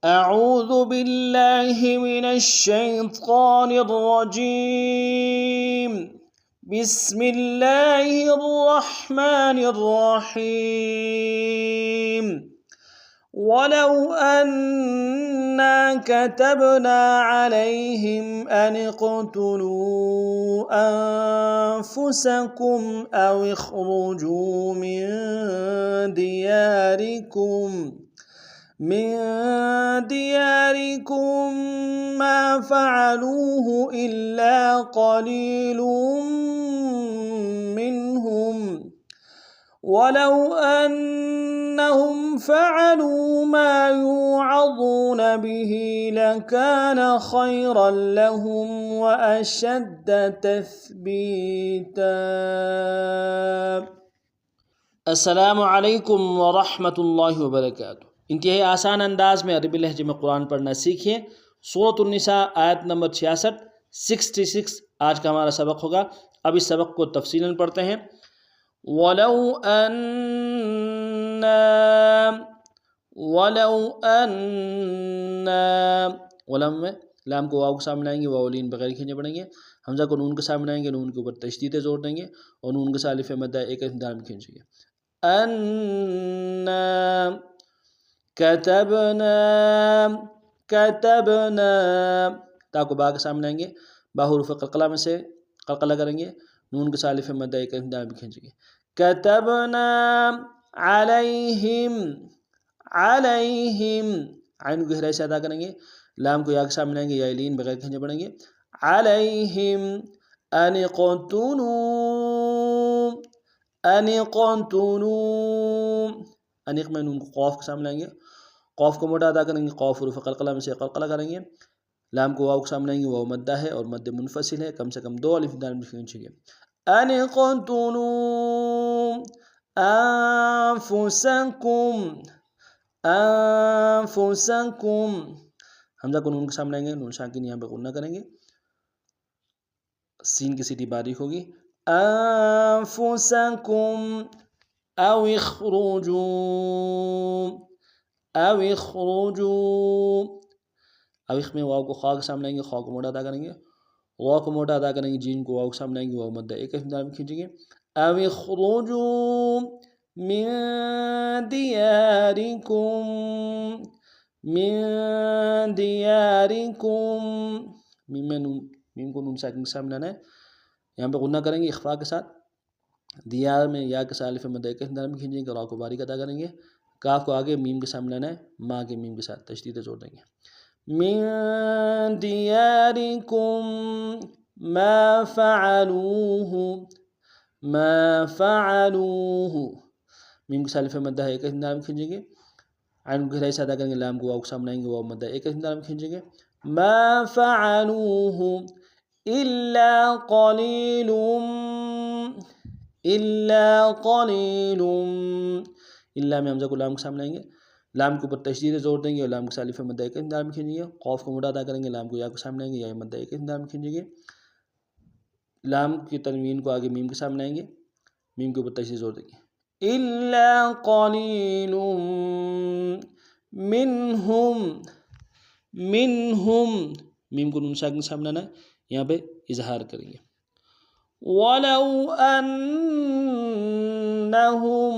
أعوذ بالله من الشيطان الرجيم. بسم الله الرحمن الرحيم. ولو أنا كتبنا عليهم أن اقتلوا أنفسكم أو اخرجوا من دياركم ما فعلوه إلا قليل منهم ولو أنهم فعلوا ما يوعظون به لكان خيرا لهم وأشد تثبيتا. السلام علیکم ورحمۃ اللہ وبرکاتہ. انتہائی آسان انداز میں عربی لہجے میں قرآن پڑھنا سیکھیں. سورۃ النساء آیت نمبر 66 آج کا ہمارا سبق ہوگا. اب اس سبق کو تفصیلاً پڑھتے ہیں. وَلَوْ أَنَّا ولم میں لام کو واو کے سامنے لائیں گے، واو لین بغیر کھینچے پڑیں گے. حمزہ کو نون کے سامنے لائیں گے، نون کے اوپر تشدید زور دیں گے اور نون کے ساتھ الف مدہ ایک اعتدال میں کھینچیں گے. أَنَّا كتبنا تا کو با کے سامنے لائیں گے، با حروف قلقلہ میں سے قلقلہ کریں گے، نون کے ساتھ الف مدہ ایک اعتدال میں کھینچیں گے. كتبنا عليهم عین کو گہرائی سے ادا کریں گے، لام کو یا کے سامنے لائیں گے، یا لین بغیر کھینچے پڑیں گے. عليهم أن اقتلوا انق میں نون کو قوف کے سامنے لائیں گے، قوف کو موٹا ادا کریں گے، قوف حروف قلقلہ میں سے قلقلہ کریں گے. لام کو واو کے سامنے لائیں گے، واو مدہ ہے اور مد منفصل ہے، کم سے کم 2 الف دال میں کھینچیں گے. أن اقتلوا أنفسكم حمزہ کو نون کے سامنے لائیں گے، نون ساکن یہاں پہ غنہ کریں گے، سین کی سیٹی باریک ہوگی. أنفسكم أو اخرجوا اوخ میں واو کو خواہ کے سامنے لائیں گے، خواہ کو موٹا ادا کریں گے، واو کو موٹا ادا کریں گے، جین کو واو کے سامنے لائیں گے، واو مدہ ایک اعتدال میں کھینچیں گے. أو اخرجوا من دياركم میم کو نون ساکن کے سامنے لانا ہے، یہاں پہ غنہ کریں گے اخفاء کے ساتھ. دیار میں یا کے ساتھ الف مدہ ایک اعتدال میں کھینچیں گے، را کو باریک ادا کریں گے، کاف کو آگے میم کے سامنے لانا ہے، ماں کے میم کے ساتھ تشدید زور دیں گے. من دياركم ما فعلوه میم کے ساتھ الف مدہ ایک اعتدال میں کھینچیں گے، عین کو گہرائی سے ادا کریں گے، لام کو واو کے سامنے لائیں گے، واو مدہ ایک اعتدال میں کھینچیں گے. ما فعلوه إلا قليل الا میں حمزہ کو لام کے سامنے لائیں گے، لام کے اوپر تشدید زور دیں گے اور لام کے ساتھ الف مدہ ایک اعتدال میں کھینچیں گے، قوف کو موٹا ادا کریں گے، لام کو یا کے سامنے لائیں گے، یا مدہ ایک اعتدال میں کھینچیں گے. لام کی تنوین کو آگے میم کے سامنے لائیں گے، میم کے اوپر تشدید زور دیں گے. إلا قليل منهم میم کو نون ساکن کے سامنے لانا ہے، یہاں پہ اظہار کریں گے. ولو أنهم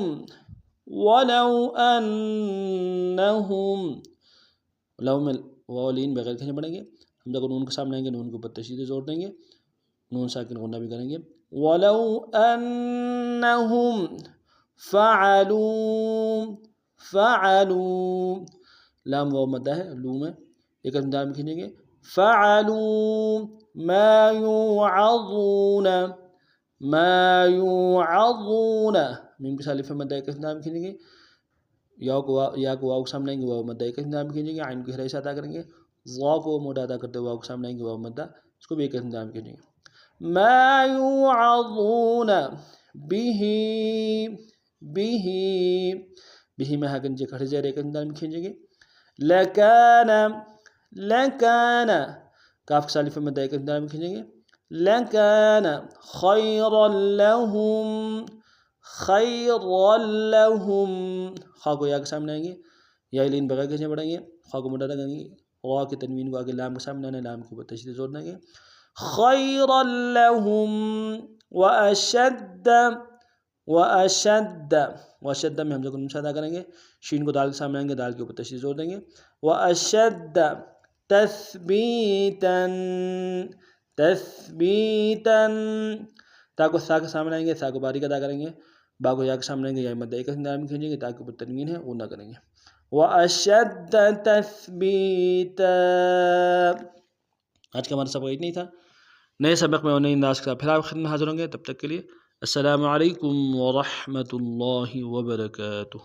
لو میں واو لین بغیر کھینچے پڑیں گے، حمزہ کو نون کے سامنے لائیں گے، نون کے اوپر تشدید زور دیں گے، نون ساکن غنہ بھی کریں گے. ولو أنهم فعلوا لام واو مدہ ہے، لو میں ایک اعتدال میں کھینچیں گے. فعلوا ما يوعظون میم کے ساتھ الف مدہ ایک اعتدال میں کھینچیں گے، یا کو واو کے سامنے لائیں گے، واو مدہ ایک اعتدال میں کھینچیں گے، عین کو گہرائی سے ادا کریں گے، ضا کو موٹا ادا کرتے واو کے سامنے لائیں گے، واو مدہ اس کو بھی ایک اعتدال میں کھینچیں گے. ما يوعظون به میں ہاکن جے کھڑے زیر ایک اعتدال میں کھینچیں گے. لکان کاف کے ساتھ الف مدہ ایک اعتدال میں کھینچیں گے. لکان خیرا لہم خا کو یا کے سامنے آئیں گے، یا لین بغیر کھینچے پڑیں گے، خا کو مڈا کریں گے، غا کے تنوین کو آگے لام کے سامنے آنا ہے، لام کے اوپر تشدید زور دیں گے. خیرا لہم واشد واشد میں حمزہ کو نون سے ادا کریں گے، شین کو دال کے سامنے آئیں گے، دال کے اوپر تشدید زور دیں گے. واشد تثبیتا تا کو سا کے سامنے آئیں گے، سا کو باریک ادا کریں گے، با کو یا کے سامنے آئیں گے، یا مدہ ایک انداز میں کھینچیں گے تاکہ اوپر تنوین ہے وہ نہ کریں گے. واشد تثبیتا. آج کا ہمارا سبق اتنا ہی تھا. نئے سبق میں اور نئے انداز کے ساتھ پھر آپ خدمت حاضر ہوں گے. تب تک کے لیے السلام علیکم ورحمۃ اللہ وبرکاتہ.